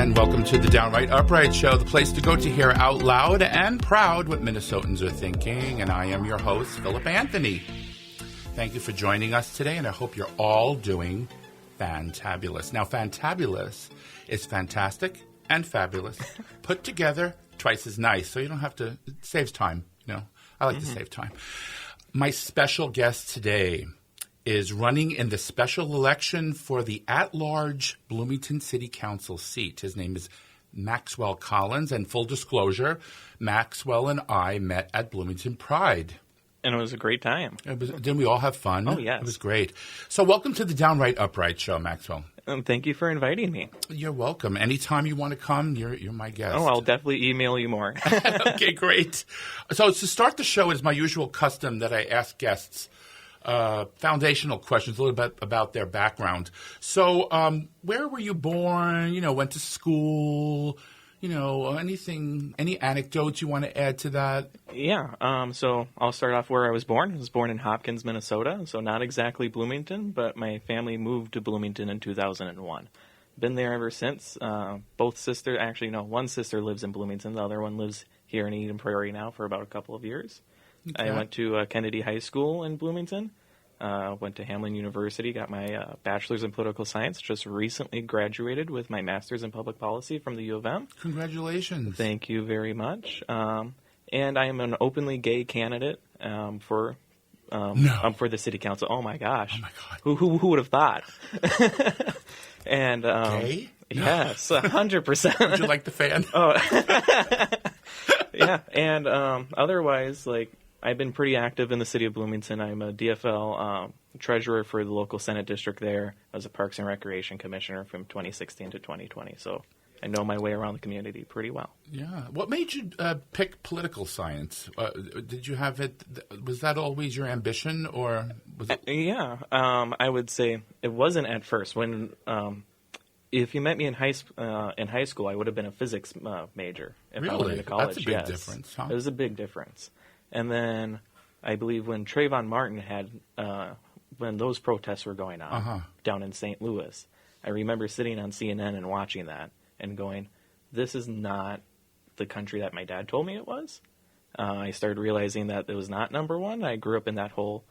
and welcome to the Downright Upright Show, the place to go to hear out loud and proud what Minnesotans are thinking. And I am your host, Philip Anthony. Thank you for joining us today, and I hope you're all doing fantabulous. Now, fantabulous is fantastic and fabulous put together twice as nice, so you don't have to. It saves time, you know. I like to save time. My special guest today is running in the special election for the at-large Bloomington City Council seat. His name is Maxwell Collins, and full disclosure, Maxwell and I met at Bloomington Pride. And it was a great time. Didn't we all have fun? Oh, yes. It was great. So welcome to the Downright Upright Show, Maxwell. Thank you for inviting me. You're welcome. Anytime you want to come, you're my guest. Oh, I'll definitely email you more. Okay, great. So to start the show, it's my usual custom that I ask guests foundational questions, a little bit about their background. So where were you born? Went to school? Any anecdotes you want to add to that? Yeah. So I'll start off where I was born. I was born in Hopkins, Minnesota, so not exactly Bloomington, but my family moved to Bloomington in 2001. Been there ever since. Both sisters, actually, no, one sister lives in Bloomington. The other one lives here in Eden Prairie now for about a couple of years. Okay. I went to Kennedy High School in Bloomington. Went to Hamline University, got my bachelor's in political science, just recently graduated with my master's in public policy from the U of M. Congratulations. Thank you very much. And I am an openly gay candidate for the city council. Oh my gosh. Oh my God. Who would have thought? And gay? Yes, 100%. Would you like the fan? Oh. Yeah, and otherwise, I've been pretty active in the city of Bloomington. I'm a DFL treasurer for the local Senate district there. I was a Parks and Recreation commissioner from 2016 to 2020, so I know my way around the community pretty well. Yeah. What made you pick political science? Did you have it? Was that always your ambition, or was it? Yeah, I would say it wasn't at first. When if you met me in high school, I would have been a physics major. If I went into college. That's a big difference, huh? It was a big difference. And then I believe when Trayvon Martin when those protests were going on down in St. Louis, I remember sitting on CNN and watching that and going, this is not the country that my dad told me it was. I started realizing that it was not number one. I grew up in that whole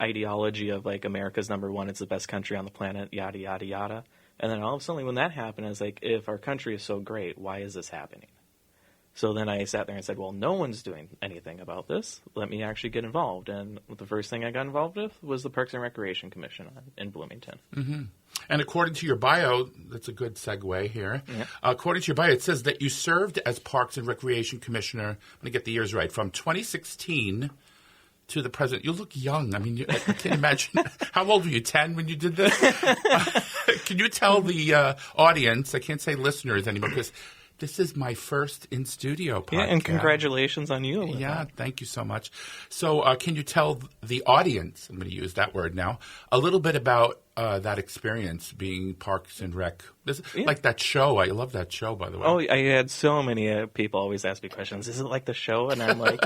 ideology of America's number one, it's the best country on the planet, yada, yada, yada. And then all of a sudden when that happened, I was like, if our country is so great, why is this happening? So then I sat there and said, well, no one's doing anything about this. Let me actually get involved. And the first thing I got involved with was the Parks and Recreation Commission in Bloomington. Mm-hmm. And according to your bio, that's a good segue here. Yeah. According to your bio, it says that you served as Parks and Recreation Commissioner, I'm going to get the years right, from 2016 to the present. You look young. I mean, I can't imagine. How old were you, 10 when you did this? Can you tell the audience, I can't say listeners anymore, because this is my first in-studio podcast. Yeah, and congratulations on you. Yeah, thank you so much. So can you tell the audience, I'm going to use that word now, a little bit about that experience being Parks and Rec? Like that show. I love that show, by the way. Oh, I had so many people always ask me questions. Is it like the show? And I'm like,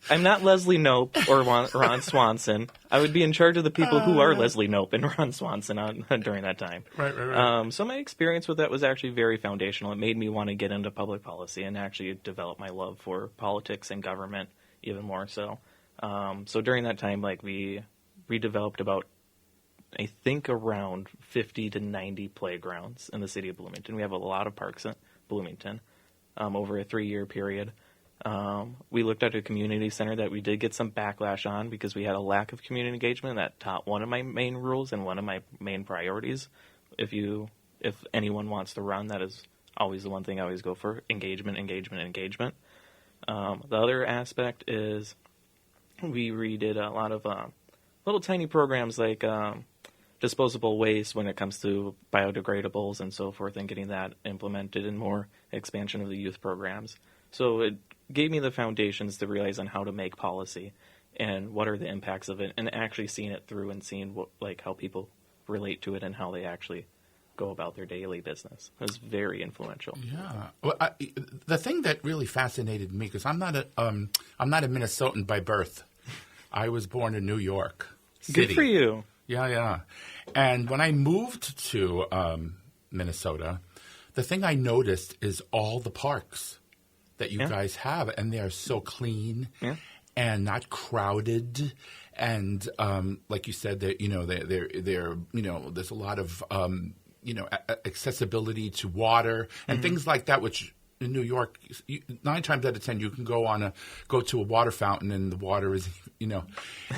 I'm not Leslie Knope or Ron Swanson. I would be in charge of the people who are Leslie Knope and Ron Swanson during that time. Right. So my experience with that was actually very foundational. It made me want to get into public policy and actually develop my love for politics and government even more so. So during that time, we redeveloped about, I think, around 50 to 90 playgrounds in the city of Bloomington. We have a lot of parks in Bloomington over a 3-year period. We looked at a community center that we did get some backlash on because we had a lack of community engagement. That taught one of my main rules and one of my main priorities. If anyone wants to run, that is always the one thing I always go for: engagement. The other aspect is we redid a lot of little tiny programs like disposable waste when it comes to biodegradables and so forth, and getting that implemented and more expansion of the youth programs. So it gave me the foundations to realize on how to make policy and what are the impacts of it, and actually seeing it through and seeing how people relate to it and how they actually go about their daily business. It was very influential. Yeah. Well, the thing that really fascinated me, because I'm not a Minnesotan by birth. I was born in New York City. Good for you. Yeah. And when I moved to Minnesota, the thing I noticed is all the parks that you Yeah. guys have, and they're so clean Yeah. and not crowded. And like you said, that they're there's a lot of accessibility to water and things like that, which in New York, 9 times out of 10, you can go to a water fountain and the water is,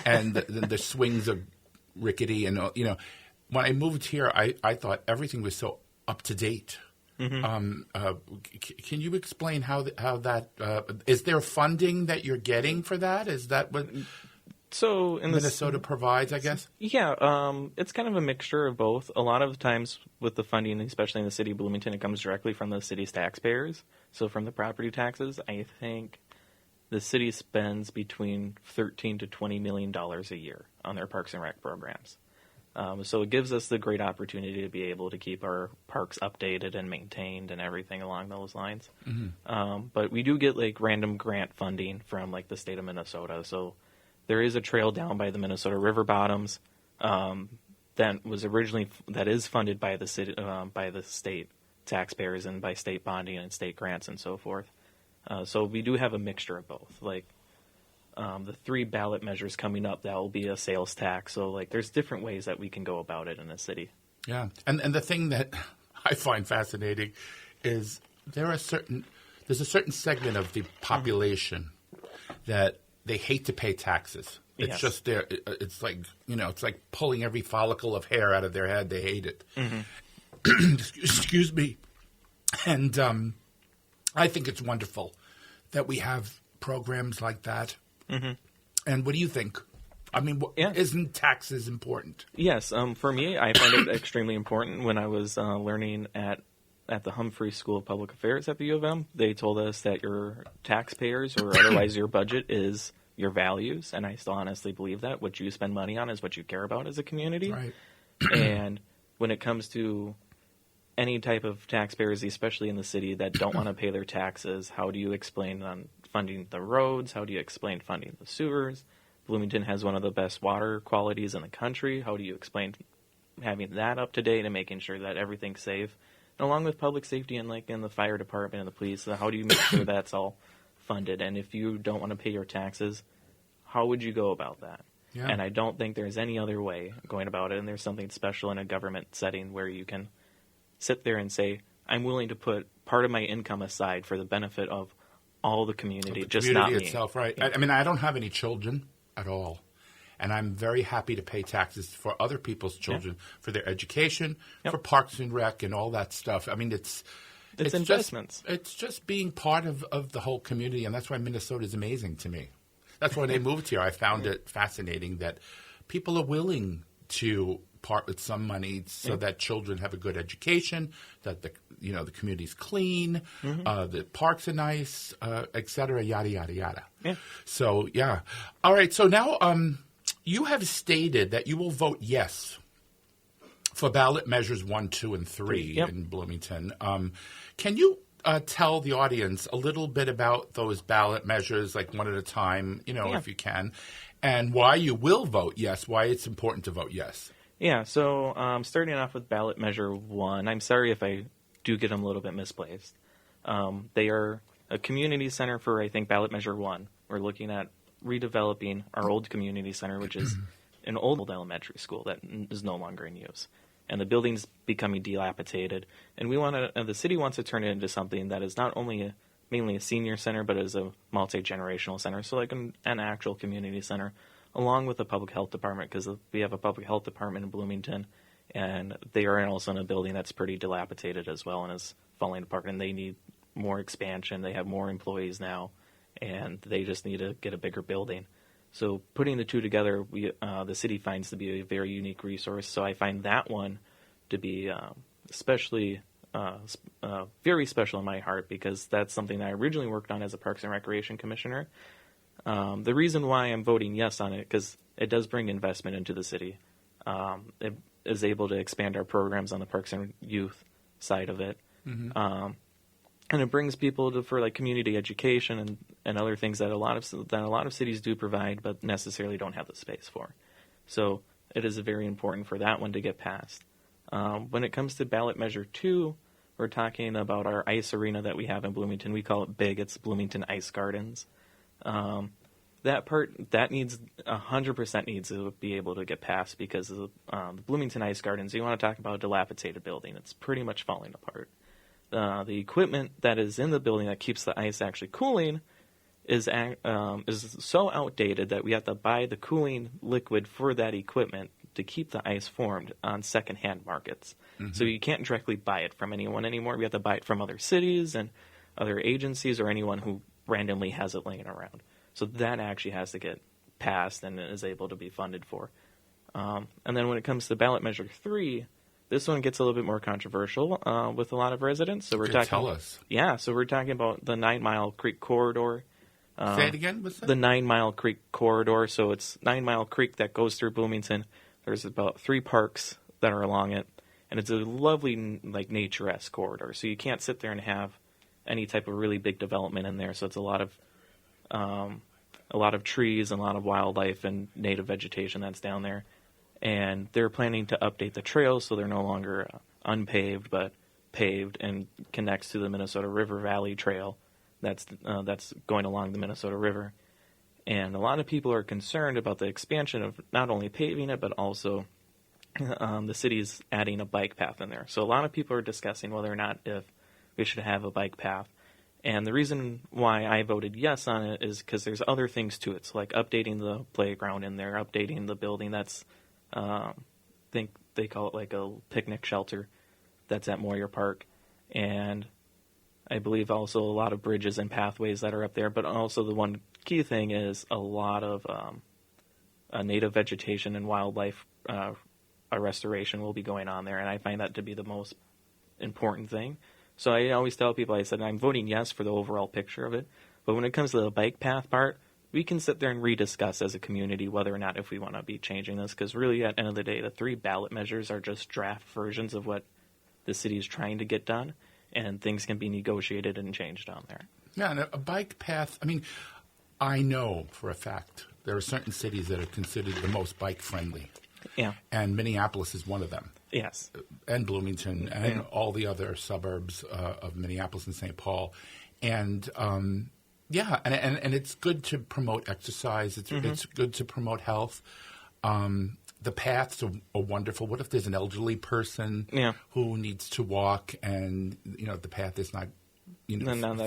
and the swings are rickety. And, when I moved here, I thought everything was so up to date. Can you explain how that, is there funding that you're getting for that? Is that what Minnesota provides, I guess? Yeah, it's kind of a mixture of both. A lot of times with the funding, especially in the city of Bloomington, it comes directly from the city's taxpayers. So from the property taxes, I think the city spends between $13 to $20 million a year on their Parks and Rec programs. So it gives us the great opportunity to be able to keep our parks updated and maintained and everything along those lines. But we do get like random grant funding from like the state of Minnesota. So there is a trail down by the Minnesota River bottoms that is funded by the city, by the state taxpayers and by state bonding and state grants and so forth. So we do have a mixture of both. Like the 3 ballot measures coming up, that will be a sales tax. So like there's different ways that we can go about it in the city. Yeah, and the thing that I find fascinating is there's a certain segment of the population that they hate to pay taxes. It's Yes. just there. It's like it's like pulling every follicle of hair out of their head. They hate it. Excuse me. And I think it's wonderful that we have programs like that. And what do you think? I mean, isn't taxes important? Yes, for me, I find it extremely important. When I was learning at the Humphrey School of Public Affairs at the U of M, they told us that your taxpayers or otherwise your budget is your values, and I still honestly believe that. What you spend money on is what you care about as a community. Right. And when it comes to any type of taxpayers, especially in the city, that don't want to pay their taxes, how do you explain on funding the roads? How do you explain funding the sewers? Bloomington has one of the best water qualities in the country. How do you explain having that up to date and making sure that everything's safe? And along with public safety and like in the fire department and the police, how do you make sure that's all funded? And if you don't want to pay your taxes, how would you go about that? Yeah. And I don't think there's any other way going about it. And there's something special in a government setting where you can sit there and say, I'm willing to put part of my income aside for the benefit of all the community, just not me. Itself, right? Yeah. I mean, I don't have any children at all, and I'm very happy to pay taxes for other people's children for their education, for Parks and Rec, and all that stuff. I mean, it's investments. It's just being part of the whole community, and that's why Minnesota is amazing to me. That's why when I moved here, I found it fascinating that people are willing to part with some money so that children have a good education, that the community's clean, the parks are nice, et cetera, yada, yada, yada. Yeah. So, yeah. All right. So now you have stated that you will vote yes for ballot measures 1, 2, and 3 in Bloomington. Can you tell the audience a little bit about those ballot measures, like one at a time, if you can, and why you will vote yes, why it's important to vote yes? Yeah, so starting off with ballot measure 1, I'm sorry if I do get them a little bit misplaced. They are a community center for, I think, ballot measure 1. We're looking at redeveloping our old community center, which is an old elementary school that is no longer in use. And the building's becoming dilapidated. And the city wants to turn it into something that is not only mainly a senior center, but is a multi-generational center, so like an actual community center, along with the public health department, because we have a public health department in Bloomington, and they are also in a building that's pretty dilapidated as well and is falling apart, and they need more expansion. They have more employees now, and they just need to get a bigger building. So putting the two together, the city finds to be a very unique resource. So I find that one to be especially very special in my heart, because that's something that I originally worked on as a Parks and Recreation Commissioner. The reason why I'm voting yes on it, because it does bring investment into the city. It is able to expand our programs on the Parks and Youth side of it. And it brings people for like community education and other things that a lot of cities do provide, but necessarily don't have the space for. So it is very important for that one to get passed. When it comes to ballot measure 2, We're talking about our ice arena that we have in Bloomington. We call it big. It's Bloomington Ice Gardens. That part, that needs 100% needs to be able to get passed because of the Bloomington Ice Gardens. You want to talk about a dilapidated building. It's pretty much falling apart. The equipment that is in the building that keeps the ice actually cooling is so outdated that we have to buy the cooling liquid for that equipment to keep the ice formed on secondhand markets. Mm-hmm. So you can't directly buy it from anyone anymore. We have to buy it from other cities and other agencies or anyone who randomly has it laying around. So that actually has to get passed and is able to be funded for. And then when it comes to ballot measure 3, this one gets a little bit more controversial with a lot of residents. So we're talking. Tell us. Yeah, so we're talking about the 9 Mile Creek corridor. Say it again. What's that? The 9 Mile Creek corridor. So it's 9 Mile Creek that goes through Bloomington. There's about 3 parks that are along it, and it's a lovely, like, nature-esque corridor. So you can't sit there and have any type of really big development in there. So it's a lot of trees and a lot of wildlife and native vegetation that's down there. And they're planning to update the trails so they're no longer unpaved but paved and connects to the Minnesota River Valley Trail that's going along the Minnesota River. And a lot of people are concerned about the expansion of not only paving it, but also the city's adding a bike path in there. So a lot of people are discussing whether or not if we should have a bike path. And the reason why I voted yes on it is because there's other things to it. So like updating the playground in there, updating the building that's, I think they call it like a picnic shelter that's at Moyer Park. And I believe also a lot of bridges and pathways that are up there. But also the one key thing is a lot of native vegetation and wildlife restoration will be going on there. And I find that to be the most important thing. So I always tell people, I said, I'm voting yes for the overall picture of it. But when it comes to the bike path part, we can sit there and rediscuss as a community whether or not if we want to be changing this. Because really, at the end of the day, the 3 ballot measures are just draft versions of what the city is trying to get done. And things can be negotiated and changed on there. Yeah, and a bike path, I mean, I know for a fact there are certain cities that are considered the most bike-friendly. Yeah. And Minneapolis is one of them. Yes. And Bloomington and all the other suburbs of Minneapolis and St. Paul. And, and it's good to promote exercise. It's good to promote health. The paths are wonderful. What if there's an elderly person who needs to walk and, the path is not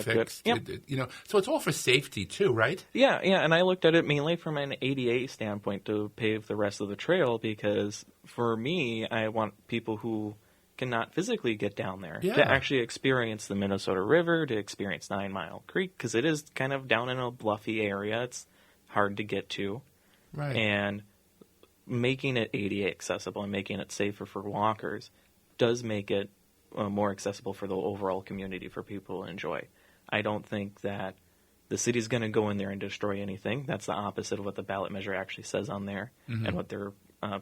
fixed? Yep. So it's all for safety too, right? Yeah, and I looked at it mainly from an ADA standpoint to pave the rest of the trail because for me, I want people who cannot physically get down there to actually experience the Minnesota River, to experience 9 Mile Creek, because it is kind of down in a bluffy area. It's hard to get to. Right. And making it ADA accessible and making it safer for walkers does make it more accessible for the overall community for people to enjoy. I don't think that the city's going to go in there and destroy anything. That's the opposite of what the ballot measure actually says on there and what they're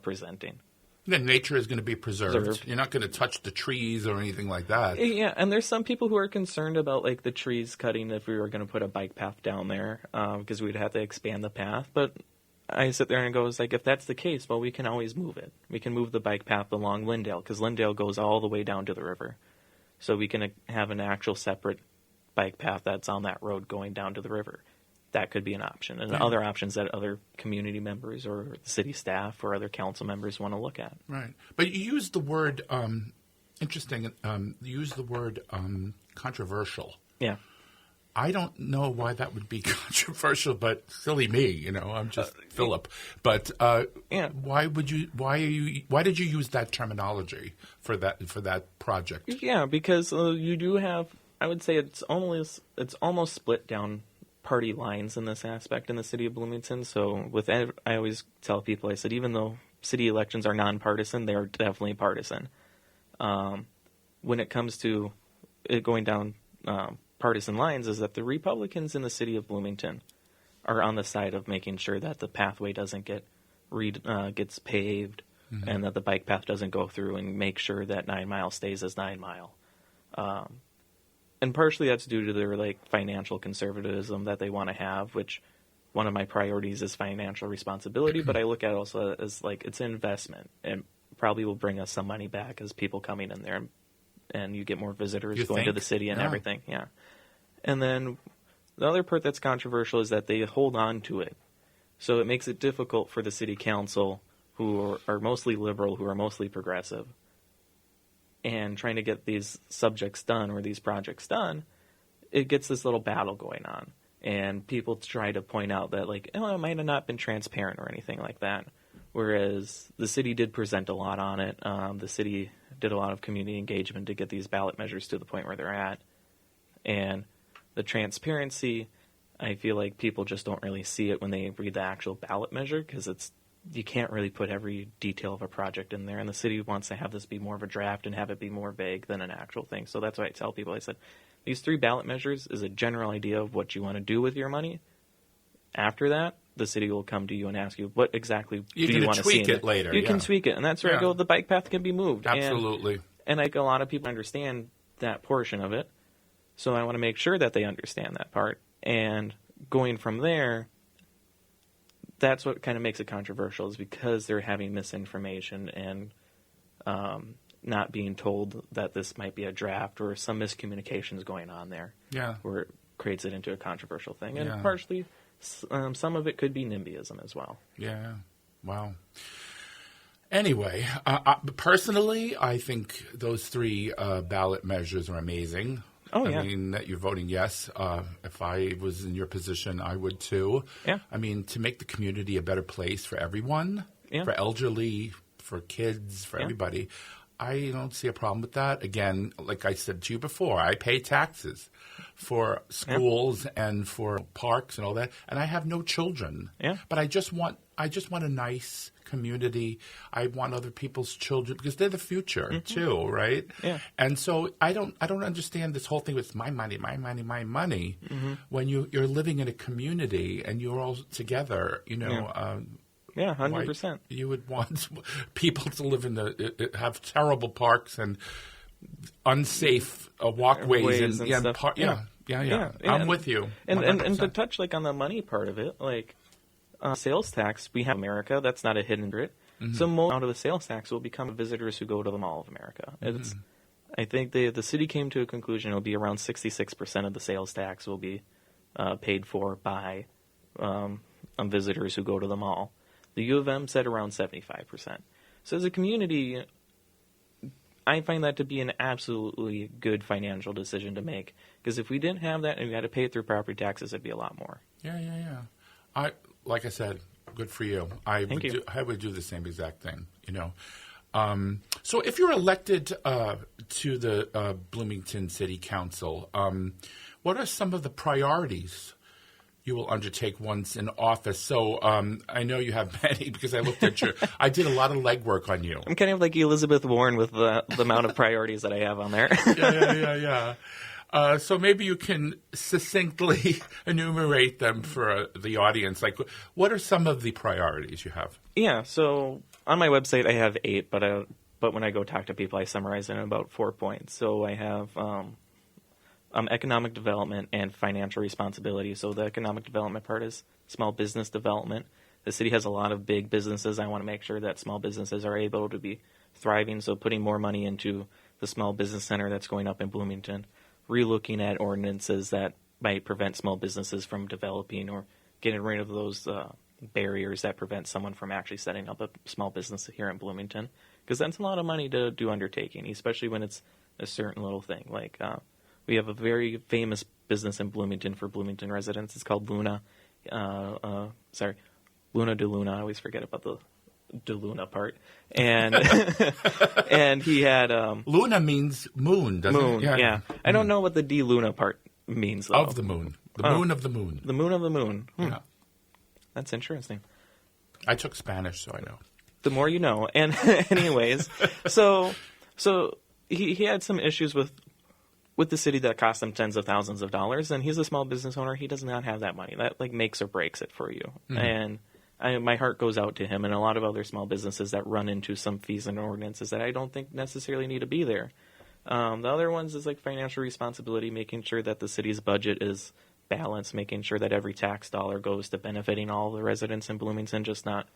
presenting. Then nature is going to be preserved. You're not going to touch the trees or anything like that. Yeah, and there's some people who are concerned about like the trees cutting if we were going to put a bike path down there because we'd have to expand the path. But I sit there and go, like, if that's the case, well, we can always move it. We can move the bike path along Lyndale, because Lyndale goes all the way down to the river. So we can have an actual separate bike path that's on that road going down to the river. That could be an option. And other options that other community members or city staff or other council members want to look at. Right. But you used the word, interesting, you used the word controversial. Yeah. I don't know why that would be controversial, but silly me, I'm just Philip. But why did you use that terminology for that project? Yeah, because you do have, I would say it's almost split down party lines in this aspect in the city of Bloomington. So I always tell people, I said, even though city elections are nonpartisan, they are definitely partisan. When it comes to it going down partisan lines is that the Republicans in the city of Bloomington are on the side of making sure that the pathway doesn't gets paved and that the bike path doesn't go through and make sure that 9 Mile stays as 9 Mile. And partially that's due to their financial conservatism that they want to have, which one of my priorities is financial responsibility, but I look at it also as it's an investment and probably will bring us some money back as people coming in there and and you get more visitors You going to think? the city and Yeah. everything. Yeah. And then the other part that's controversial is that they hold on to it. So it makes it difficult for the city council, who are mostly liberal, who are mostly progressive, and trying to get these subjects done or these projects done. It gets this little battle going on. And people try to point out that, like, oh, it might have not been transparent or anything like that. Whereas the city did present a lot on it. The city did a lot of community engagement to get these ballot measures to the point where they're at. And the transparency, I feel like people just don't really see it when they read the actual ballot measure, because you can't really put every detail of a project in there. And the city wants to have this be more of a draft and have it be more vague than an actual thing. So that's why I tell people, I said, these 3 ballot measures is a general idea of what you want to do with your money. After that, the city will come to you and ask you, what exactly do you want to see? You can tweak it later. You can tweak it. And that's where I go, the bike path can be moved. Absolutely. And I think a lot of people understand that portion of it. So I want to make sure that they understand that part. And going from there, that's what kind of makes it controversial, is because they're having misinformation and not being told that this might be a draft, or some miscommunications going on there. Yeah. Where it creates it into a controversial thing. And Yeah. partially, some of it could be NIMBYism as well. Yeah. Wow. Anyway, personally, I think those 3 ballot measures are amazing. Oh, yeah. I mean, that you're voting yes. If I was in your position, I would too. Yeah. I mean, to make the community a better place for everyone, Yeah. for elderly, for kids, for everybody, I don't see a problem with that. Again, like I said to you before, I pay taxes for schools and for parks and all that, and I have no children. Yeah. But I just want a nice community. I want other people's children, because they're the future too, right? Yeah. And so I don't understand this whole thing with my money, when you're living in a community and you're all together, Yeah, 100%. You would want people to live have terrible parks and unsafe walkways and stuff. Yeah. I'm with you. And 100%. to touch on the money part of it, sales tax, we have America. That's not a hidden secret. So most out of the sales tax will become visitors who go to the Mall of America. I think the city came to a conclusion it'll be around 66% of the sales tax will be paid for by visitors who go to the mall. The U of M said around 75%. So as a community, I find that to be an absolutely good financial decision to make. Because if we didn't have that and we had to pay it through property taxes, it'd be a lot more. Yeah. Like I said, good for you. I would do the same exact thing, So if you're elected to the Bloomington City Council, what are some of the priorities you will undertake once in office? So I know you have many, because I looked at I did a lot of legwork on you. I'm kind of like Elizabeth Warren with the amount of priorities that I have on there. Yeah. So maybe you can succinctly enumerate them for the audience. Like, what are some of the priorities you have? Yeah, so on my website I have 8, but when I go talk to people, I summarize it in about 4 points. So I have economic development and financial responsibility. So the economic development part is small business development. The city has a lot of big businesses. I want to make sure that small businesses are able to be thriving, so putting more money into the small business center that's going up in Bloomington, relooking at ordinances that might prevent small businesses from developing, or getting rid of those barriers that prevent someone from actually setting up a small business here in Bloomington. Because that's a lot of money to do undertaking, especially when it's a certain little thing. We have a very famous business in Bloomington for Bloomington residents. It's called Luna. Luna de Luna. I always forget about the de Luna part. And and he had Luna means moon, doesn't moon, it? Yeah. I don't know what the de Luna part means, though. Of the moon. The moon of the moon. The moon of the moon. Yeah. That's interesting. I took Spanish, so I know. The more you know. And anyways, so he had some issues with the city that cost him tens of thousands of dollars, and he's a small business owner. He does not have that money. That makes or breaks it for you. And my heart goes out to him and a lot of other small businesses that run into some fees and ordinances that I don't think necessarily need to be there. The other ones is financial responsibility, making sure that the city's budget is balanced, making sure that every tax dollar goes to benefiting all the residents in Bloomington, just not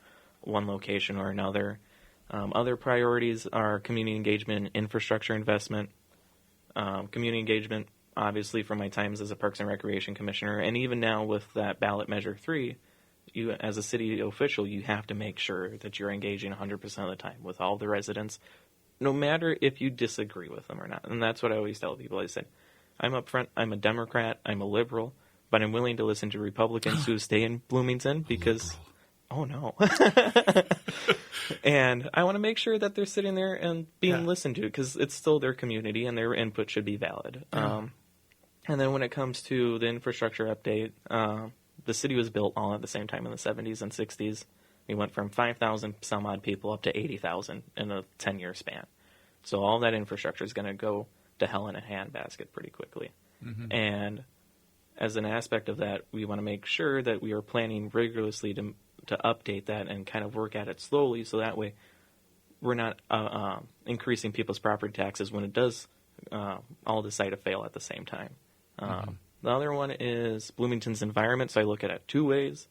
one location or another. Other priorities are community engagement and infrastructure investment. Community engagement, obviously, from my times as a Parks and Recreation Commissioner, and even now with that ballot Measure 3, you, as a city official, you have to make sure that you're engaging 100% of the time with all the residents, no matter if you disagree with them or not. And that's what I always tell people. I said, I'm upfront, I'm a Democrat, I'm a liberal, but I'm willing to listen to Republicans who stay in Bloomington because, oh no. And I want to make sure that they're sitting there and being listened to because it's still their community and their input should be valid. And then when it comes to the infrastructure update, the city was built all at the same time in the 70s and 60s. We went from 5,000 some odd people up to 80,000 in a 10-year span. So all that infrastructure is going to go to hell in a handbasket pretty quickly. And as an aspect of that, we want to make sure that we are planning rigorously to update that and kind of work at it slowly so that way we're not increasing people's property taxes when it does all decide to fail at the same time. The other one is Bloomington's environment, so I look at it two ways.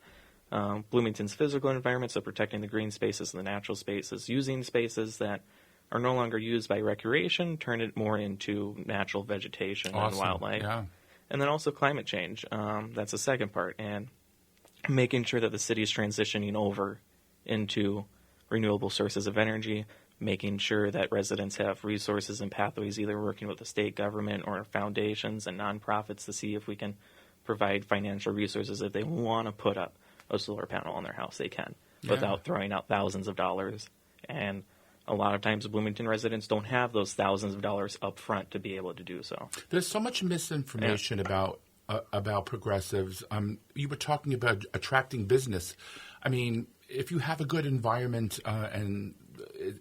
Bloomington's physical environment, so protecting the green spaces and the natural spaces, using spaces that are no longer used by recreation, turn it more into natural vegetation and wildlife. Yeah. And then also climate change. That's the second part. And making sure that the city is transitioning over into renewable sources of energy, making sure that residents have resources and pathways, either working with the state government or foundations and nonprofits to see if we can provide financial resources. If they want to put up a solar panel on their house, they can, without throwing out thousands of dollars. And a lot of times Bloomington residents don't have those thousands of dollars up front to be able to do so. There's so much misinformation about progressives. You were talking about attracting business. I mean, if you have a good environment and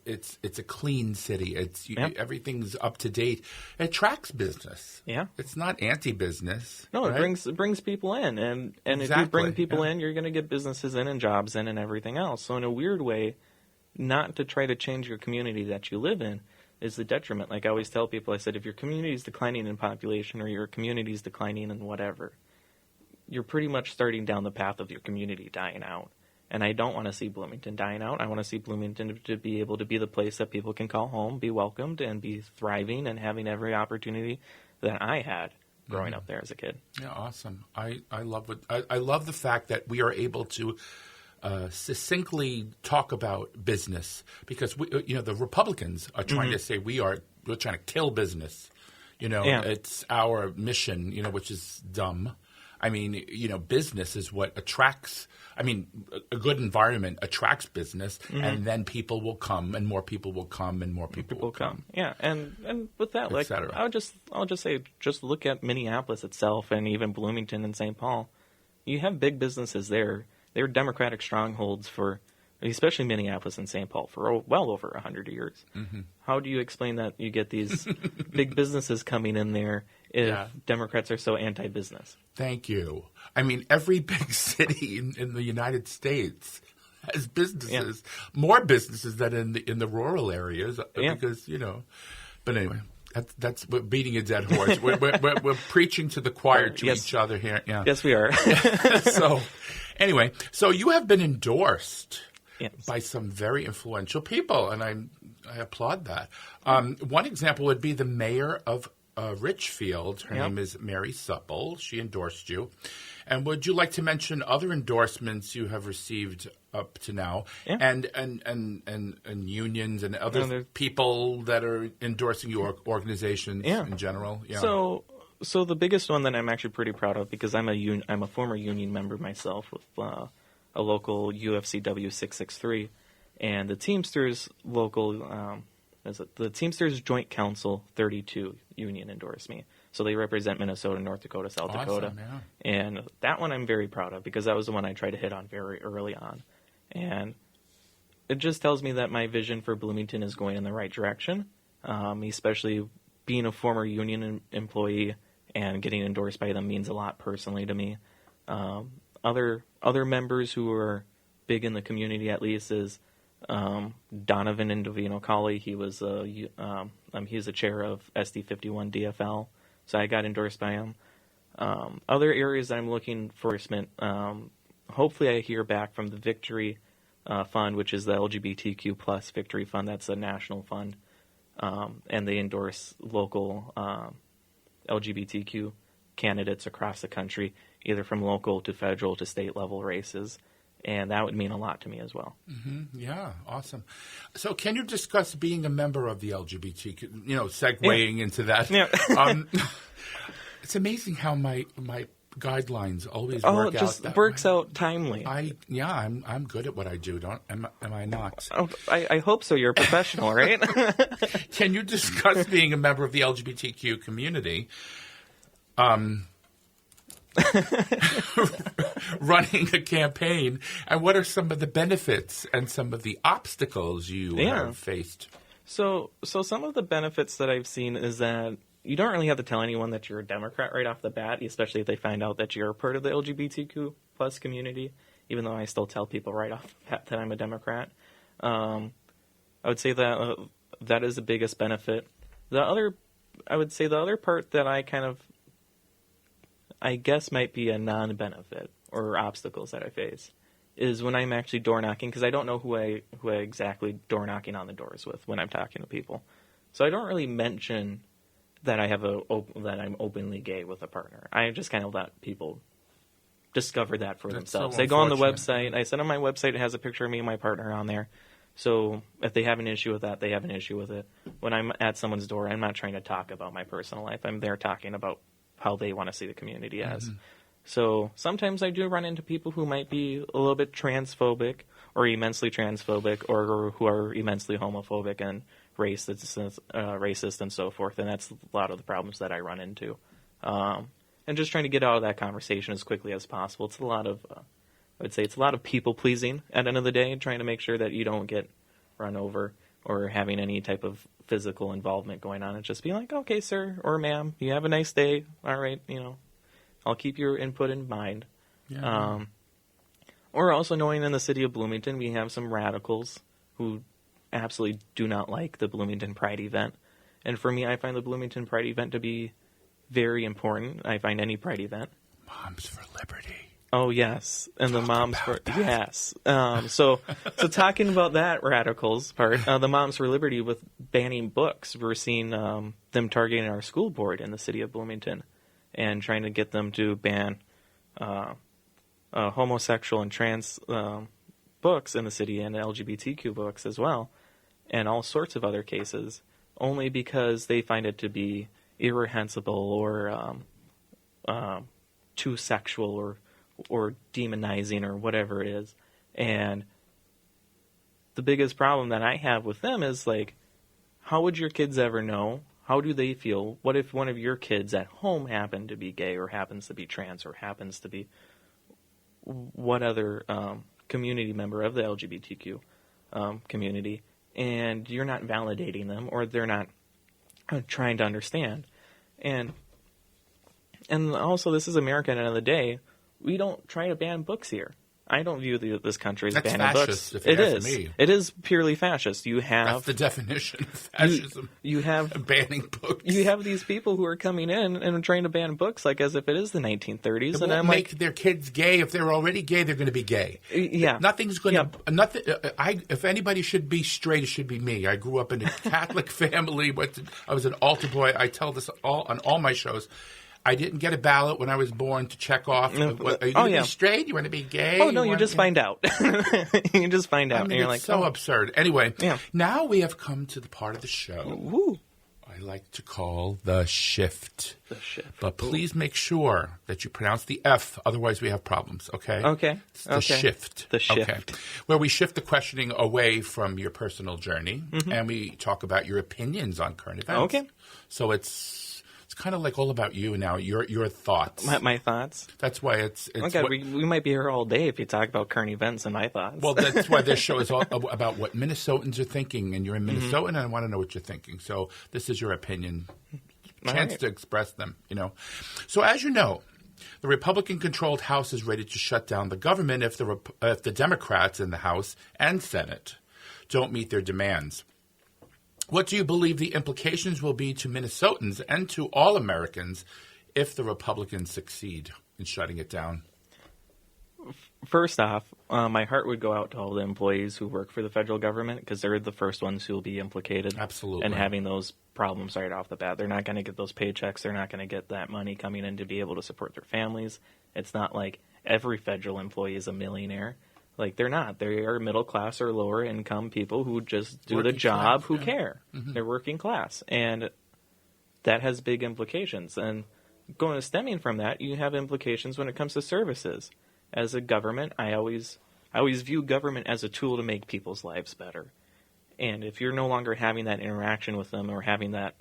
it's a clean city, everything's up to date, it attracts business. Yeah, it's not anti-business. No, right? it brings people in, and exactly. If you bring people in, you're going to get businesses in and jobs in and everything else. So in a weird way, not to try to change your community that you live in is the detriment. Like I always tell people, I said, if your community is declining in population or your community is declining in whatever, you're pretty much starting down the path of your community dying out. And I don't want to see Bloomington dying out. I want to see Bloomington to be able to be the place that people can call home, be welcomed, and be thriving and having every opportunity that I had growing up there as a kid. Yeah, awesome. I love the fact that we are able to succinctly talk about business because the Republicans are trying to say we're trying to kill business. It's our mission, which is dumb. I mean, business is what attracts. I mean, a good environment attracts business, and then people will come, and more people will come, and more people will come. Yeah, and with that, like I'll just say, just look at Minneapolis itself, and even Bloomington and St. Paul. You have big businesses there. They were Democratic strongholds for, especially Minneapolis and St. Paul, for well over 100 years. How do you explain that you get these big businesses coming in there if Democrats are so anti-business? Thank you. I mean, every big city in the United States has businesses, more businesses than in the rural areas because, But anyway, that's we're beating a dead horse. We're preaching to the choir to each other here. Yeah. Yes, we are. Anyway, so you have been endorsed by some very influential people, and I applaud that. One example would be the mayor of Richfield. Her name is Mary Supple. She endorsed you. And would you like to mention other endorsements you have received up to now, and unions and other people that are endorsing your organizations in general? Yeah. So the biggest one that I'm actually pretty proud of, because I'm a former union member myself with a local UFCW 663, and the Teamsters local the Teamsters Joint Council 32 union endorsed me. So they represent Minnesota, North Dakota, South Dakota. Yeah. And that one I'm very proud of because that was the one I tried to hit on very early on. And it just tells me that my vision for Bloomington is going in the right direction, especially being a former union employee and getting endorsed by them means a lot personally to me. Other members who are big in the community, at least, is Donovan Indovino-Colley. He was he's the chair of SD51 DFL, so I got endorsed by him. Other areas that I'm looking for endorsement, hopefully I hear back from the Victory Fund, which is the LGBTQ plus Victory Fund. That's a national fund. and they endorse local LGBTQ candidates across the country, either from local to federal to state level races. And that would mean a lot to me as well. Mm-hmm. Yeah, awesome. So can you discuss being a member of the LGBTQ, segueing into that? Yeah. It's amazing how my guidelines always work out. It just that works way. out timely. I'm good at what I do. Am I not? I hope so. You're a professional, right? Can you discuss being a member of the LGBTQ community? Running a campaign, and what are some of the benefits and some of the obstacles you have faced? So some of the benefits that I've seen is that you don't really have to tell anyone that you're a Democrat right off the bat, especially if they find out that you're a part of the LGBTQ plus community, even though I still tell people right off the bat that I'm a Democrat. I would say that that is the biggest benefit. The other part that I guess might be a non-benefit or obstacles that I face is when I'm actually door knocking, because I don't know who I exactly door knocking on the doors with when I'm talking to people. So I don't really mention that that I'm openly gay with a partner. I just kind of let people discover that for themselves. They go on the website. I said on my website it has a picture of me and my partner on there. So if they have an issue with that, they have an issue with it. When I'm at someone's door, I'm not trying to talk about my personal life. I'm there talking about how they want to see the community as. Mm-hmm. So sometimes I do run into people who might be a little bit transphobic or immensely transphobic or who are immensely homophobic and racist and so forth. And that's a lot of the problems that I run into. And just trying to get out of that conversation as quickly as possible. It's a lot of, I would say it's a lot of people pleasing at the end of the day, trying to make sure that you don't get run over or having any type of physical involvement going on. It's just being like, okay, sir or ma'am, you have a nice day. All right, I'll keep your input in mind. Yeah. Or also knowing in the city of Bloomington, we have some radicals who absolutely do not like the Bloomington Pride event. And for me, I find the Bloomington Pride event to be very important. I find any Pride event. Moms for Liberty. Oh, yes. And the Moms for... That. Yes. So talking about that radicals part, the Moms for Liberty with banning books, we're seeing them targeting our school board in the city of Bloomington and trying to get them to ban homosexual and trans books in the city and LGBTQ books as well, and all sorts of other cases, only because they find it to be irreprehensible or too sexual or demonizing or whatever it is. And the biggest problem that I have with them is, like, how would your kids ever know? How do they feel? What if one of your kids at home happened to be gay or happens to be trans or happens to be what other community member of the LGBTQ community, and you're not validating them or they're not trying to understand? And also, this is America at the end of the day. We don't try to ban books here. I don't view this country as banning books. If you ask me. It is purely fascist. That's the definition of fascism. You have banning books. You have these people who are coming in and trying to ban books like as if it is the 1930s. They won't make their kids gay. If they're already gay, they're going to be gay. Yeah. Nothing's going to... Nothing. If anybody should be straight, it should be me. I grew up in a Catholic family. I was an altar boy. I tell this on all my shows. I didn't get a ballot when I was born to check off. Are you going to be straight? You want to be gay? Oh, no, you just find out. You just find out. I mean, and you're it's so absurd. Anyway, now we have come to the part of the show I like to call the shift. The shift. But please make sure that you pronounce the F, otherwise we have problems, okay? Okay. It's the shift. The shift. Okay. Where we shift the questioning away from your personal journey, and we talk about your opinions on current events. Okay. So it's kind of like all about you now, your thoughts. My thoughts? That's why it's okay, we might be here all day if you talk about current events and my thoughts. Well, that's why this show is all about what Minnesotans are thinking, and you're in Minnesota, and I want to know what you're thinking. So this is your opinion. Chance to express them, So as you know, the Republican-controlled House is ready to shut down the government if the Democrats in the House and Senate don't meet their demands. What do you believe the implications will be to Minnesotans and to all Americans if the Republicans succeed in shutting it down? first off, my heart would go out to all the employees who work for the federal government because they're the first ones who will be implicated. Absolutely. And having those problems right off the bat. They're not going to get those paychecks. They're not going to get that money coming in to be able to support their families. It's not like every federal employee is a millionaire. Like, they're not. They are middle class or lower income people who just do the job, who care. Mm-hmm. They're working class. And that has big implications. And stemming from that, you have implications when it comes to services. As a government, I always view government as a tool to make people's lives better. And if you're no longer having that interaction with them or having that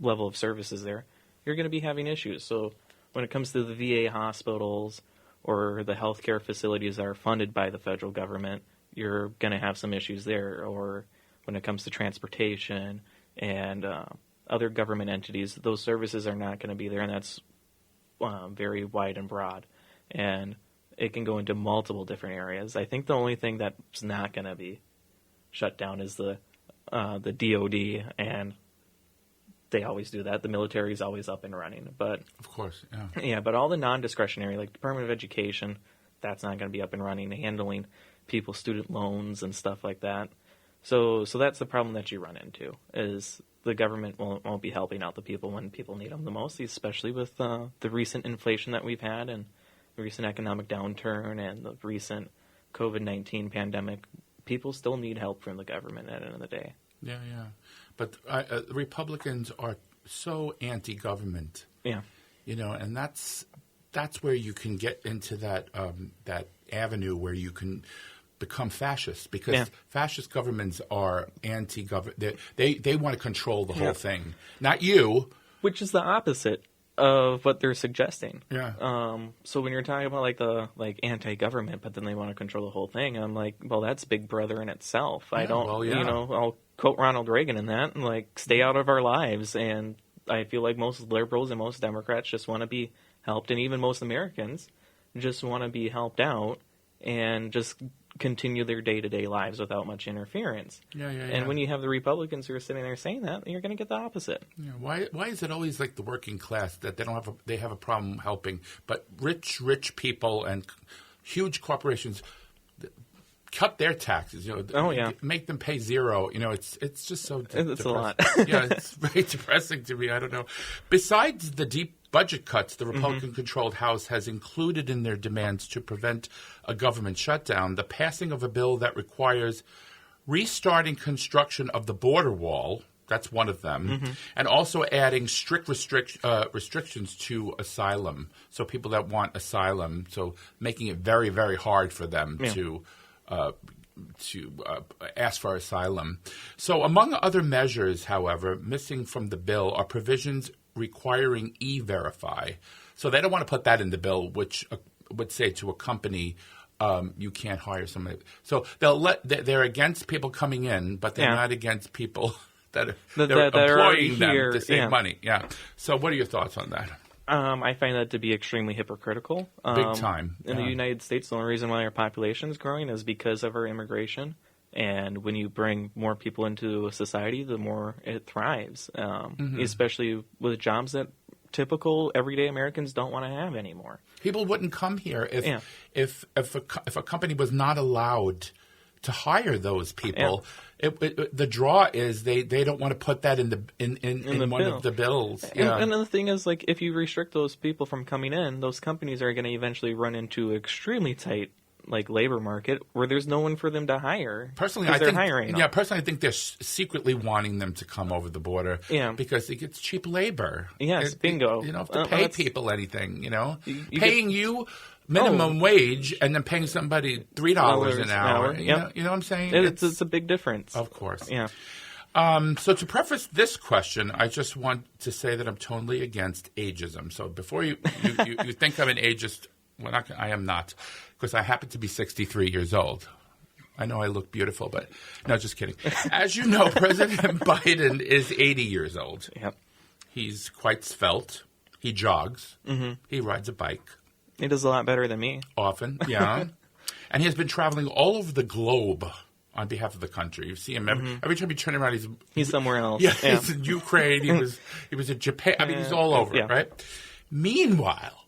level of services there, you're going to be having issues. So when it comes to the VA hospitals or the healthcare facilities that are funded by the federal government, you're going to have some issues there. Or when it comes to transportation and other government entities, those services are not going to be there, and that's very wide and broad. And it can go into multiple different areas. I think the only thing that's not going to be shut down is the DOD, and they always do that. The military is always up and running. But of course, yeah. Yeah, but all the non-discretionary, like Department of Education, that's not going to be up and running, handling people's student loans and stuff like that. So that's the problem that you run into, is the government won't be helping out the people when people need them the most, especially with the recent inflation that we've had and the recent economic downturn and the recent COVID-19 pandemic. People still need help from the government at the end of the day. Yeah. But Republicans are so anti-government. Yeah. And that's where you can get into that avenue where you can become fascist, because fascist governments are anti-government. They want to control the whole thing, not you. Which is the opposite of what they're suggesting. Yeah. So when you're talking about like anti-government, but then they want to control the whole thing, I'm like, well, that's Big Brother in itself. Yeah, I'll quote Ronald Reagan in that, and like, stay out of our lives. And I feel like most liberals and most Democrats just want to be helped, and even most Americans just want to be helped out and just continue their day-to-day lives without much interference. And when you have the Republicans who are sitting there saying that, you're going to get the opposite. Yeah. Why is it always like the working class that they have a problem helping, but rich people and huge corporations cut their taxes? Make them pay zero. It's just so it's a lot. Yeah, it's very depressing to me. I don't know. Besides the deep budget cuts, the Republican-controlled House has included in their demands to prevent a government shutdown the passing of a bill that requires restarting construction of the border wall. That's one of them. And also adding strict restrictions to asylum. So people that want asylum, so making it very, very hard for them to ask for asylum. So among other measures, however, missing from the bill are provisions requiring E-Verify. So they don't want to put that in the bill, which would say to a company, you can't hire somebody. So they're against people coming in, but they're not against people that are employing them to save money. Yeah. So what are your thoughts on that? I find that to be extremely hypocritical. Big time. In the United States, the only reason why our population is growing is because of our immigration. And when you bring more people into a society, the more it thrives, especially with jobs that typical everyday Americans don't want to have anymore. People wouldn't come here if a company was not allowed to hire those people. The draw is they don't want to put that in one of the bills. And the thing is, like, if you restrict those people from coming in, those companies are going to eventually run into extremely tight labor market where there's no one for them to hire. Personally, I think they're secretly wanting them to come over the border. Yeah. Because it gets cheap labor. Yes, bingo. You don't have to pay people anything. Paying you minimum wage and then paying somebody $3 an hour. You know what I'm saying? It's a big difference. Of course. Yeah. So to preface this question, I just want to say that I'm totally against ageism. So before you think I'm an ageist, I am not, because I happen to be 63 years old. I know I look beautiful, but no, just kidding. As you know, President Biden is 80 years old. Yep. He's quite svelte. He jogs. He rides a bike. He does a lot better than me. Often, yeah. And he has been traveling all over the globe on behalf of the country. You see him every time you turn around, he's somewhere else. Yeah, he's in Ukraine. He was in Japan. I mean, he's all over, right? Meanwhile,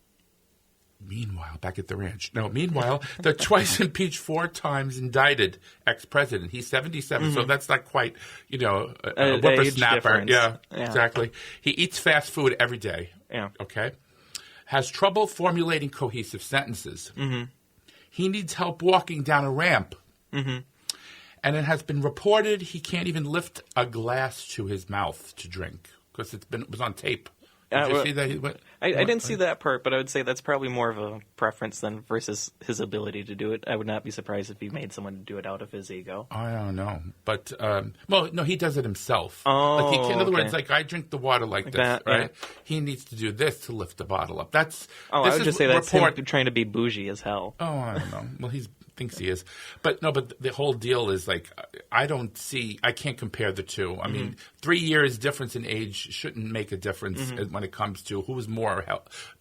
Meanwhile, back at the ranch. No, meanwhile, the twice impeached, 4 times indicted ex-president. He's 77, so that's not quite, a whippersnapper. Yeah, exactly. He eats fast food every day. Yeah. Okay. Has trouble formulating cohesive sentences. Mm-hmm. He needs help walking down a ramp. Mm-hmm. And it has been reported he can't even lift a glass to his mouth to drink because it was on tape. Did you see that? I didn't see that part, but I would say that's probably more of a preference than versus his ability to do it. I would not be surprised if he made someone do it out of his ego. I don't know. But, no, he does it himself. Oh, in other words, I drink the water like this, that, right? Yeah. He needs to do this to lift the bottle up. I would just say that's him trying to be bougie as hell. Oh, I don't know. Well, thinks he is. But the whole deal is I can't compare the two. I mean, 3 years difference in age shouldn't make a difference when it comes to who is more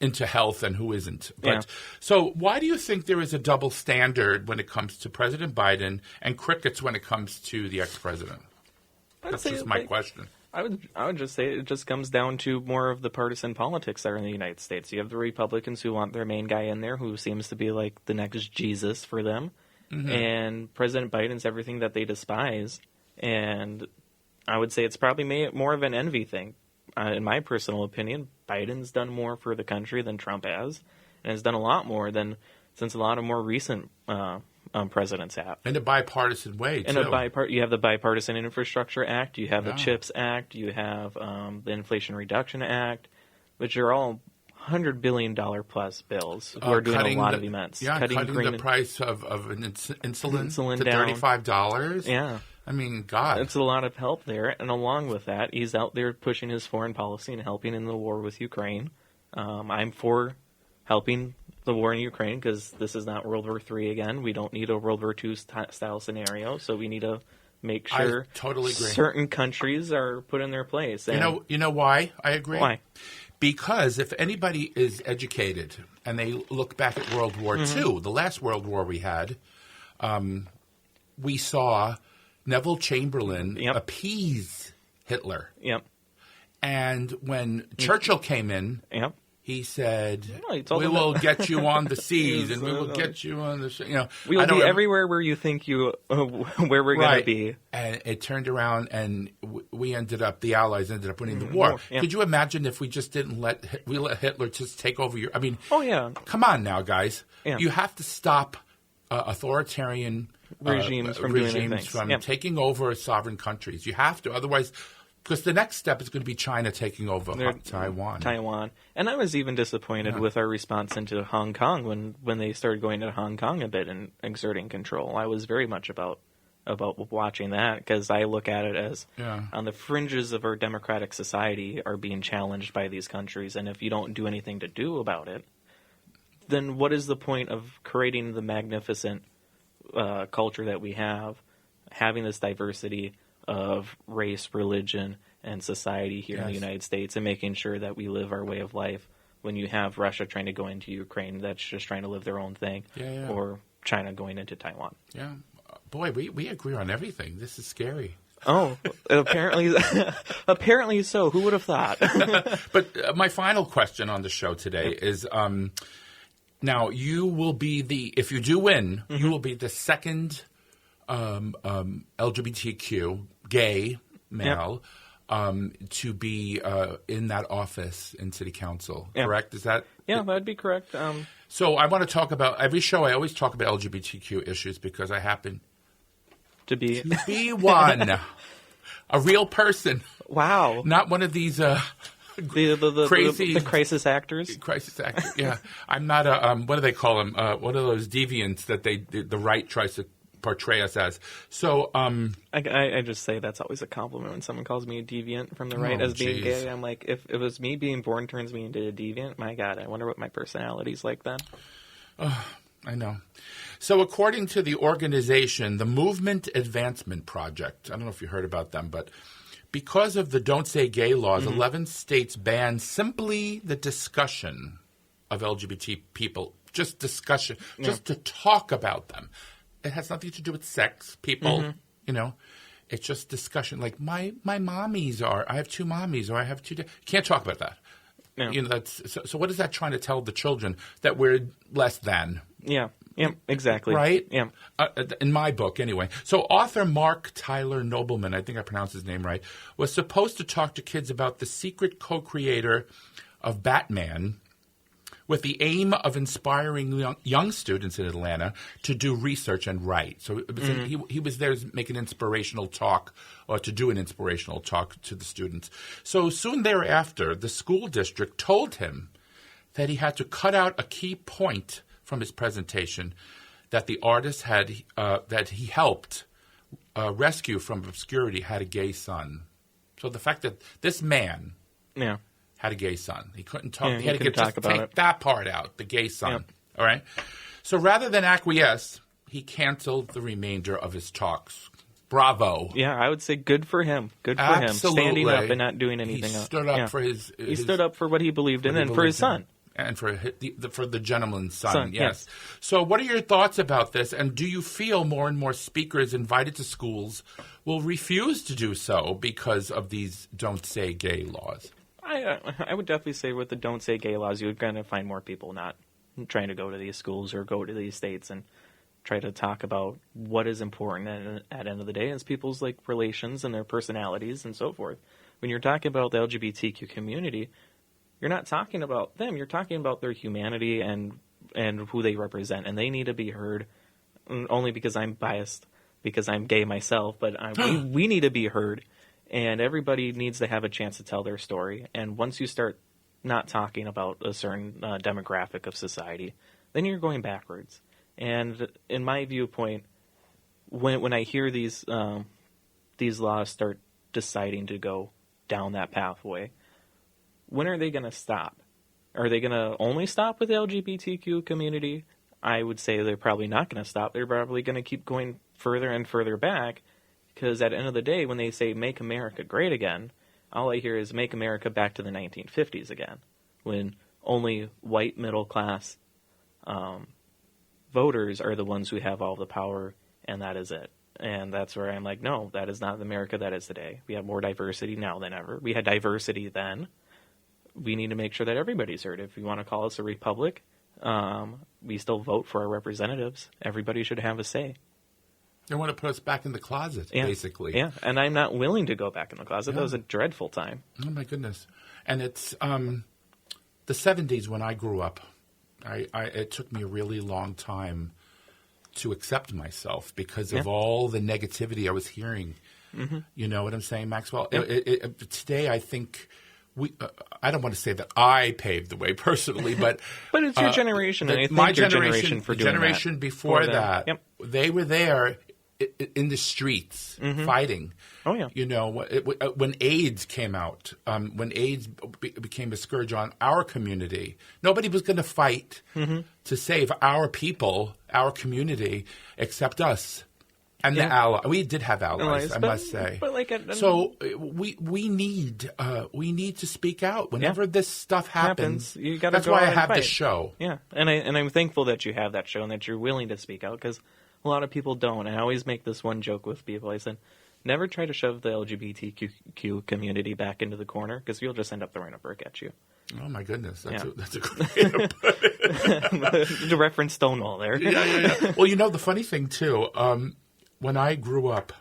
into health and who isn't. But so why do you think there is a double standard when it comes to President Biden and crickets when it comes to the ex-president? That's just my question. I would just say it just comes down to more of the partisan politics that are in the United States. You have the Republicans who want their main guy in there who seems to be like the next Jesus for them. Mm-hmm. And President Biden's everything that they despise. And I would say it's probably more of an envy thing. In my personal opinion, Biden's done more for the country than Trump has. And has done a lot more than since a lot of more recent presidents have. In a bipartisan way, too. You have the Bipartisan Infrastructure Act, you have the CHIPS Act, you have the Inflation Reduction Act, which are all $100 billion plus bills who are doing a lot of events. Yeah, cutting the price of insulin to down. $35. Yeah. I mean, God. It's a lot of help there. And along with that, he's out there pushing his foreign policy and helping in the war with Ukraine. I'm for helping the war in Ukraine because this is not World War III again. We don't need a World War II style scenario, so we need to make sure I totally agree. Certain countries are put in their place. And you know why I agree? Why? Because if anybody is educated and they look back at World War II, the last World War we had, we saw Neville Chamberlain appease Hitler. Yep. And when Churchill came in, he said, "We will get you on the seas, and we will get you on the we will be everywhere where you think where we're going to be." And it turned around, and the Allies ended up winning the war. Yeah. Could you imagine if we just didn't let Hitler just take over your? I mean, come on now, guys. Yeah. You have to stop authoritarian regimes from taking over sovereign countries. You have to, otherwise. Because the next step is going to be China taking over Taiwan. And I was even disappointed with our response into Hong Kong when they started going to Hong Kong a bit and exerting control. I was very much about watching that because I look at it as on the fringes of our democratic society are being challenged by these countries. And if you don't do anything to do about it, then what is the point of creating the magnificent culture that we have, having this diversity of race, religion, and society here in the United States and making sure that we live our way of life when you have Russia trying to go into Ukraine that's just trying to live their own thing or China going into Taiwan. Yeah. Boy, we agree on everything. This is scary. Oh, apparently so. Who would have thought? But my final question on the show today is now you will be if you do win, you will be the second LGBTQ gay male to be in that office in City Council. Correct? Is that? Yeah, that'd be correct. So I want to talk about every show. I always talk about LGBTQ issues because I happen to be one, a real person. Wow! Not one of these. Crazy the crisis actors. Crisis actors. Yeah, I'm not a. What do they call them? One of those deviants that the right tries to portray us as. So I just say that's always a compliment when someone calls me a deviant from the right as being gay. I'm like, if it was me being born turns me into a deviant, my God, I wonder what my personality's like then. I know. So according to the organization, the Movement Advancement Project, I don't know if you heard about them, but because of the Don't Say Gay laws, 11 states ban simply the discussion of LGBT people, just discussion, just to talk about them. It has nothing to do with sex, people, it's just discussion. Like my mommies I have 2 mommies, or I have 2 you can't talk about that. Yeah. You know, so what is that trying to tell the children? That we're less than? Yeah. Yeah, exactly. Right? Yeah. In my book, anyway. So author Mark Tyler Nobleman, I think I pronounced his name right, was supposed to talk to kids about the secret co-creator of Batman with the aim of inspiring young students in Atlanta to do research and write. So it was he was there to make an inspirational talk, or to do an inspirational talk to the students. So soon thereafter, the school district told him that he had to cut out a key point from his presentation that the artist that he helped rescue from obscurity had a gay son. So the fact that this man had a gay son, he couldn't talk. He had to take that part out, the gay son. Yeah. All right. So rather than acquiesce, he canceled the remainder of his talks. Bravo. Yeah, I would say good for him. Good for him. Standing up and not doing anything else. He stood up for He stood up for what he believed in and for his son. And for the gentleman's son, yes. So what are your thoughts about this? And do you feel more and more speakers invited to schools will refuse to do so because of these Don't Say Gay laws? I would definitely say with the Don't Say Gay laws, you're going to find more people not trying to go to these schools or go to these states and try to talk about what is important at the end of the day is people's like relations and their personalities and so forth. When you're talking about the LGBTQ community, you're not talking about them. You're talking about their humanity and who they represent, and they need to be heard. Only because I'm biased, because I'm gay myself, but we need to be heard, and everybody needs to have a chance to tell their story. And once you start not talking about a certain demographic of society, then you're going backwards. And in my viewpoint, when I hear these laws start deciding to go down that pathway, when are they going to stop? Are they going to only stop with the LGBTQ community? I would say they're probably not going to stop. They're probably going to keep going further and further back, because at the end of the day, when they say make America great again, all I hear is make America back to the 1950s again, when only white middle-class voters are the ones who have all the power, and that is it. And that's where I'm like, no, that is not the America that is today. We have more diversity now than ever. We had diversity then. We need to make sure that everybody's heard. If you want to call us a republic, we still vote for our representatives. Everybody should have a say. They want to put us back in the closet, basically. Yeah, and I'm not willing to go back in the closet. That was a dreadful time. Oh, my goodness. And it's the 70s when I grew up. It took me a really long time to accept myself because of all the negativity I was hearing. Mm-hmm. You know what I'm saying, Maxwell? Yeah. Today, I think... I don't want to say that I paved the way personally, but but it's your generation, and I think my your generation for doing generation that. Before that, they were there in the streets fighting. Oh yeah, you know when AIDS came out, when AIDS became a scourge on our community, nobody was going to fight to save our people, our community, except us. And the ally, we did have allies, I must say. But so we need to speak out whenever this stuff happens. You gotta That's go why I and have fight. this show. Yeah, and I'm thankful that you have that show and that you're willing to speak out, because a lot of people don't. And I always make this one joke with people. I said, never try to shove the LGBTQ community back into the corner, because you'll just end up throwing a brick at you. Oh my goodness, that's a great way to put it. To reference Stonewall there. Yeah. Well, you know the funny thing too. When I grew up,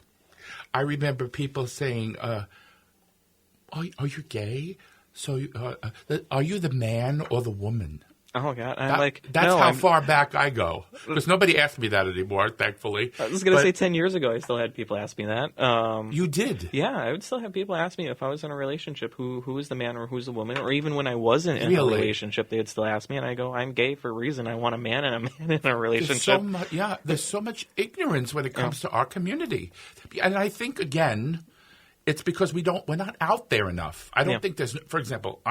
I remember people saying, "Oh, you're gay? So, are you the man or the woman?" Oh God, that's how far back I go, because nobody asks me that anymore, thankfully. I was going to say 10 years ago, I still had people ask me that. You did? Yeah, I would still have people ask me if I was in a relationship, who is the man or who's the woman, or even when I wasn't in a relationship, they would still ask me, and I go, I'm gay for a reason. I want a man and a man in a relationship. There's so much ignorance when it comes to our community, and I think again, it's because we're not out there enough. I don't think there's, for example,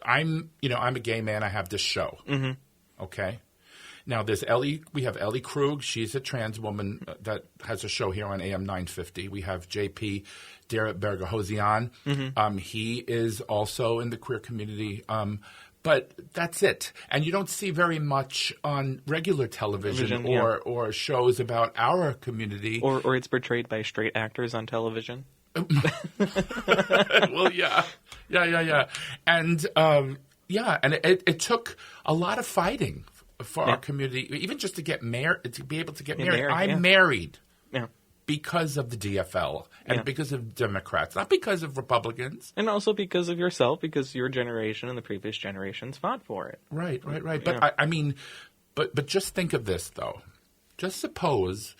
I'm a gay man. I have this show. Mm-hmm. Okay. Now we have Ellie Krug. She's a trans woman that has a show here on AM 950. We have JP Berger-Hosian. Mm-hmm. He is also in the queer community. But that's it. And you don't see very much on regular television or shows about our community. Or it's portrayed by straight actors on television. Well, yeah. And Yeah, and it took a lot of fighting for our community, even just to get married, to be able to get married. I'm married because of the DFL and because of Democrats, not because of Republicans. And also because of yourself, because your generation and the previous generations fought for it. Right. But I mean, but just think of this, though. Just suppose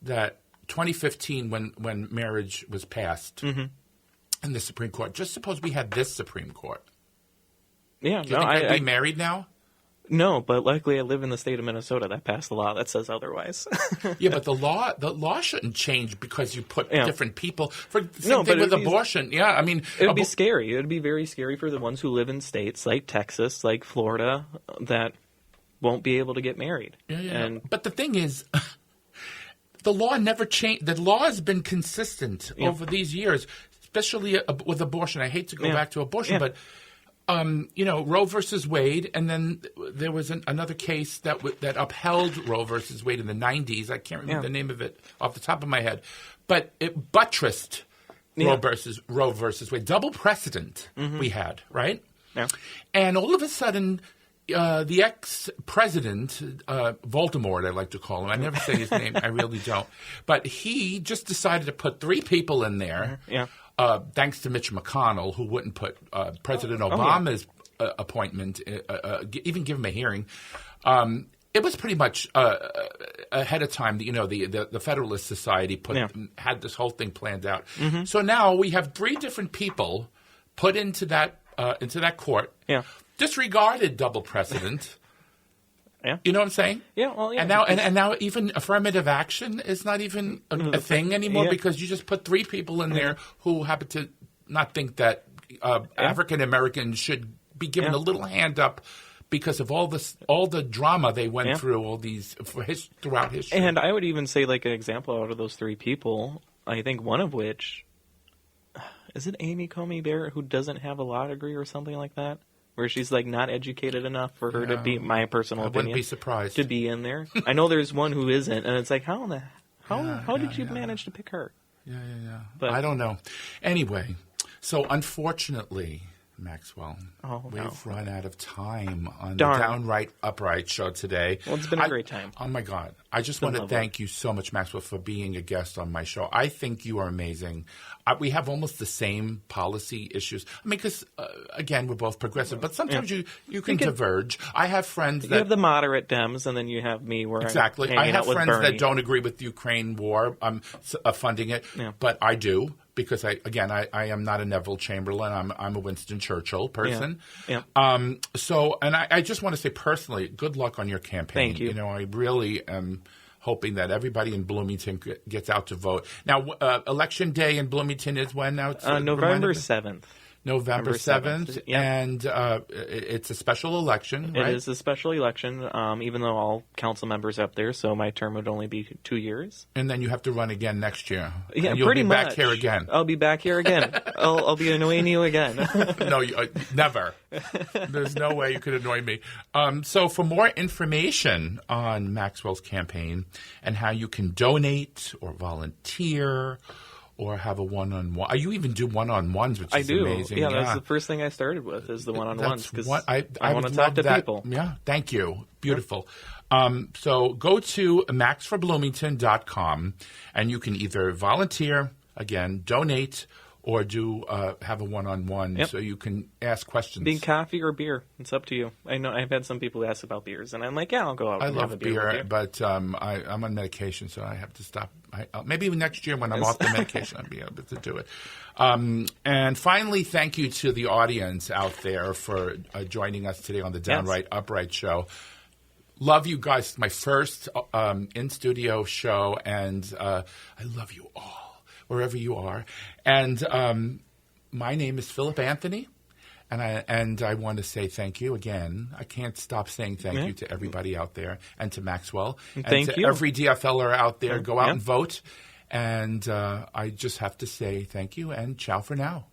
that 2015, when marriage was passed in the Supreme Court, just suppose we had this Supreme Court. Yeah, Do you think I'd be married now? No, but luckily I live in the state of Minnesota that passed a law that says otherwise. Yeah, but the law shouldn't change because you put different people. For the same thing with abortion. Yeah, I mean, it would be scary. It would be very scary for the ones who live in states like Texas, like Florida, that won't be able to get married. Yeah. But the thing is, the law never changed. The law has been consistent over these years, especially with abortion. I hate to go back to abortion, but. Roe versus Wade, and then there was another case that upheld Roe versus Wade in the 90s. I can't remember the name of it off the top of my head, but it buttressed Roe versus Wade. Double precedent we had, right? Yeah. And all of a sudden, the ex-president, Voldemort, I like to call him. I never say his name. I really don't. But he just decided to put 3 people in there. Thanks to Mitch McConnell, who wouldn't put President Obama's appointment, even give him a hearing. It was pretty much ahead of time. The Federalist Society had this whole thing planned out. So now we have 3 different people put into that court. Disregarded double precedent. Yeah. You know what I'm saying? Yeah. Well, yeah. And now even affirmative action is not even a thing anymore because you just put 3 people in there who happen to not think that African Americans should be given a little hand up because of all the drama they went through throughout history. And I would even say, like, an example out of those 3 people, I think one of which is it Amy Coney Barrett, who doesn't have a law degree or something like that? Where she's like not educated enough for her to be, my personal opinion. I wouldn't be surprised to be in there. I know there's one who isn't, and it's like, how did you manage to pick her? Yeah. But I don't know. Anyway, so unfortunately, Maxwell, we've run out of time on the Downright Upright show today. Well, it's been a great time. Oh, my God. I just want to thank you so much, Maxwell, for being a guest on my show. I think you are amazing. We have almost the same policy issues. I mean, because, again, we're both progressive, but sometimes you can diverge. I have friends that... You have the moderate Dems, and then you have me where exactly. I'm I have friends Bernie. that don't agree with the Ukraine war. I'm funding it, but I do. Because I am not a Neville Chamberlain. I'm a Winston Churchill person. Yeah. And I just want to say personally, good luck on your campaign. Thank you. I really am hoping that everybody in Bloomington gets out to vote. Now, Election Day in Bloomington is when now? November 7th. November 7th, and it's a special election, right? It is a special election, even though all council members up there, so my term would only be 2 years. And then you have to run again next year. Yeah, and you'll pretty be much. back here again. I'll be back here again. I'll be annoying you again. No, never. There's no way you could annoy me. So for more information on Maxwell's campaign and how you can donate or volunteer or have a one-on-one. You even do one-on-ones, which is amazing. Yeah, that's the first thing I started with is the one-on-ones because I want to talk to people. Yeah, thank you. Beautiful. So go to maxforbloomington.com, and you can either volunteer, again, donate, or do have a one-on-one so you can ask questions. Be coffee or beer. It's up to you. I know I've had some people ask about beers, and I'm like, yeah, I'll go out and have a beer. I love beer, but I'm on medication, so I have to stop. Maybe next year when I'm off the medication, I'll be able to do it. And finally, thank you to the audience out there for joining us today on the Downright Upright show. Love you guys. It's my first in-studio show, and I love you all. Wherever you are. And my name is Philip Anthony, and I want to say thank you again. I can't stop saying thank you to everybody out there and to Maxwell. And to every DFLer out there. Go out and vote. And I just have to say thank you and ciao for now.